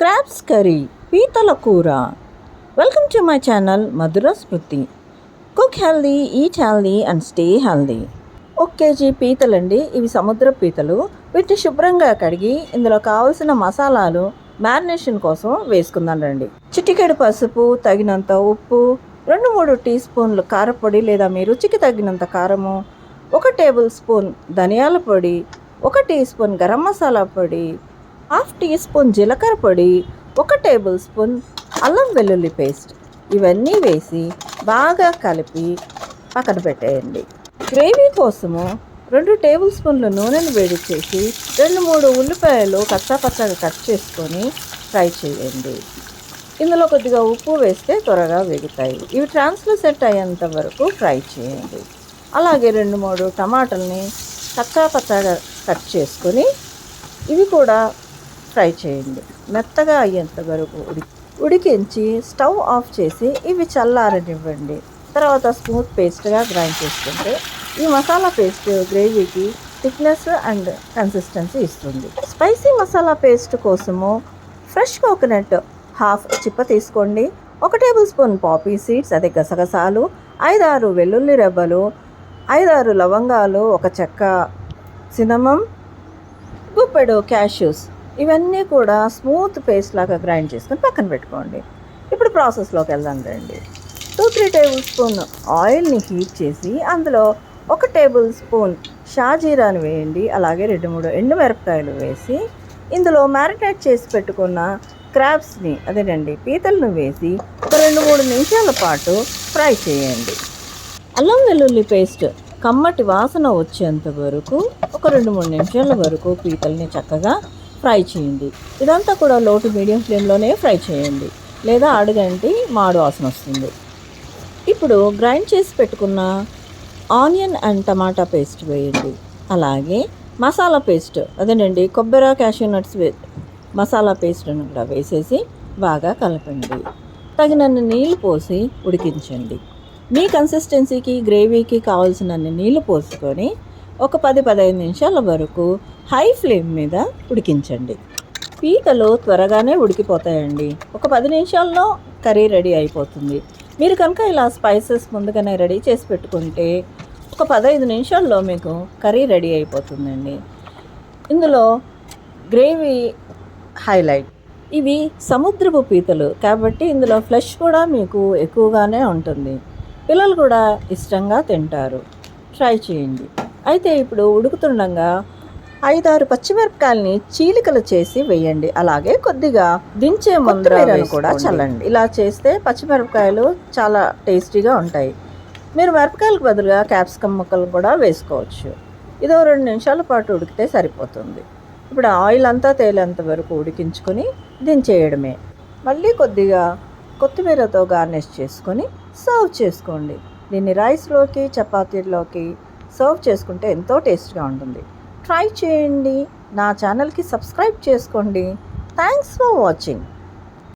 Crabs curry, పీతల కూర. Welcome to my channel Madhura Smriti. Cook healthy, eat healthy and stay healthy. 1 KG పీతలండి. ఇవి సముద్ర పీతలు. వీటిని శుభ్రంగా కడిగి ఇందులో కావలసిన మసాలాలు మ్యారినేషన్ కోసం వేసుకుందాం రండి. చిటికెడు పసుపు, తగినంత ఉప్పు, 2-3 టీ స్పూన్లు కారపొడి లేదా మీ రుచికి తగినంత కారము, 1 టేబుల్ స్పూన్ ధనియాల పొడి, 1 టీ స్పూన్ గరం మసాలా పొడి, 1/2 టీ స్పూన్ జీలకర్ర పొడి, 1 టేబుల్ స్పూన్ అల్లం వెల్లుల్లి పేస్ట్ ఇవన్నీ వేసి బాగా కలిపి పక్కన పెట్టేయండి. గ్రేవీ కోసము 2 టేబుల్ స్పూన్ల నూనెను వేడి చేసి 2-3 ఉల్లిపాయలు కచ్చాపచ్చాగా కట్ చేసుకొని ఫ్రై చేయండి. ఇందులో కొద్దిగా ఉప్పు వేస్తే త్వరగా వేగుతాయి. ఇవి ట్రాన్స్లూసెంట్ అయ్యేంత వరకు ఫ్రై చేయండి. అలాగే 2-3 టమాటాలని కచ్చాపచ్చాగా కట్ చేసుకొని ఇవి కూడా ఫ్రై చేయండి. మెత్తగా అయ్యేంత వరకు ఉడికించి స్టవ్ ఆఫ్ చేసి ఇవి చల్లారనివ్వండి. తర్వాత స్మూత్ పేస్ట్గా గ్రైండ్ చేసుకుంటే ఈ మసాలా పేస్ట్ గ్రేవీకి థిక్నెస్ అండ్ కన్సిస్టెన్సీ ఇస్తుంది. స్పైసీ మసాలా పేస్ట్ కోసము ఫ్రెష్ కోకోనట్ 1/2 చిప్ప తీసుకోండి. 1 టేబుల్ స్పూన్ పాపీ సీడ్స్, అదే గసగసాలు, 5-6 వెల్లుల్లి రెబ్బలు, 5-6 లవంగాలు, 1 చెక్క సినమమ్, గుప్పెడు క్యాష్యూస్ ఇవన్నీ కూడా స్మూత్ పేస్ట్ లాగా గ్రైండ్ చేసుకొని పక్కన పెట్టుకోండి. ఇప్పుడు ప్రాసెస్లోకి వెళ్దాం రండి. 2-3 టేబుల్ స్పూన్ ఆయిల్ని హీట్ చేసి అందులో 1 టేబుల్ స్పూన్ షాజీరాని వేయండి. అలాగే 2-3 ఎండుమిరపకాయలు వేసి ఇందులో మ్యారినేట్ చేసి పెట్టుకున్న క్రాబ్స్ని, అదేనండి పీతలను వేసి 2-3 నిమిషాల పాటు ఫ్రై చేయండి. అల్లం వెల్లుల్లి పేస్ట్ కమ్మటి వాసన వచ్చేంత వరకు 2-3 నిమిషాల వరకు పీతల్ని చక్కగా ఫ్రై చేయండి. ఇదంతా కూడా లో టు మీడియం ఫ్లేమ్లోనే ఫ్రై చేయండి, లేదా అడుగంటి మాడు వాసన వస్తుంది. ఇప్పుడు గ్రైండ్ చేసి పెట్టుకున్న ఆనియన్ అండ్ టమాటా పేస్ట్ వేయండి. అలాగే మసాలా పేస్ట్, అదేనండి కొబ్బరి క్యాష్యూ నట్స్ మసాలా పేస్ట్ను కూడా వేసేసి బాగా కలపండి. తగినన్ని నీళ్లు పోసి ఉడికించండి. మీ కన్సిస్టెన్సీకి గ్రేవీకి కావాల్సినన్ని నీళ్లు పోసుకొని 10-15 నిమిషాల వరకు హై ఫ్లేమ్ మీద ఉడికించండి. పీతలు త్వరగానే ఉడికిపోతాయండి. 10 నిమిషాల్లో కర్రీ రెడీ అయిపోతుంది. మీరు కనుక ఇలా స్పైసెస్ ముందుగానే రెడీ చేసి పెట్టుకుంటే 15 నిమిషాల్లో మీకు కర్రీ రెడీ అయిపోతుందండి. ఇందులో గ్రేవీ హైలైట్. ఇవి సముద్రపు పీతలు కాబట్టి ఇందులో ఫ్లెష్ కూడా మీకు ఎక్కువగానే ఉంటుంది. పిల్లలు కూడా ఇష్టంగా తింటారు. ట్రై చేయండి. అయితే ఇప్పుడు ఉడుకుతుండగా 5-6 పచ్చిమిరపకాయలని చీలికలు చేసి వేయండి. అలాగే కొద్దిగా దించే ముందరను కూడా చల్లండి. ఇలా చేస్తే పచ్చిమిరపకాయలు చాలా టేస్టీగా ఉంటాయి. మీరు మిరపకాయలకు బదులుగా క్యాప్సికమ్ ముక్కలు కూడా వేసుకోవచ్చు. ఇదో 2 నిమిషాల పాటు ఉడికితే సరిపోతుంది. ఇప్పుడు ఆయిల్ అంతా తేలేంత వరకు ఉడికించుకొని దించేయడమే. మళ్ళీ కొద్దిగా కొత్తిమీరతో గార్నిష్ చేసుకొని సర్వ్ చేసుకోండి. దీన్ని రైస్లోకి, చపాతీలోకి సర్వ్ చేసుకుంటే ఎంతో టేస్ట్గా ఉంటుంది. ట్రై చేయండి. నా ఛానల్కి సబ్స్క్రైబ్ చేసుకోండి. Thanks for watching.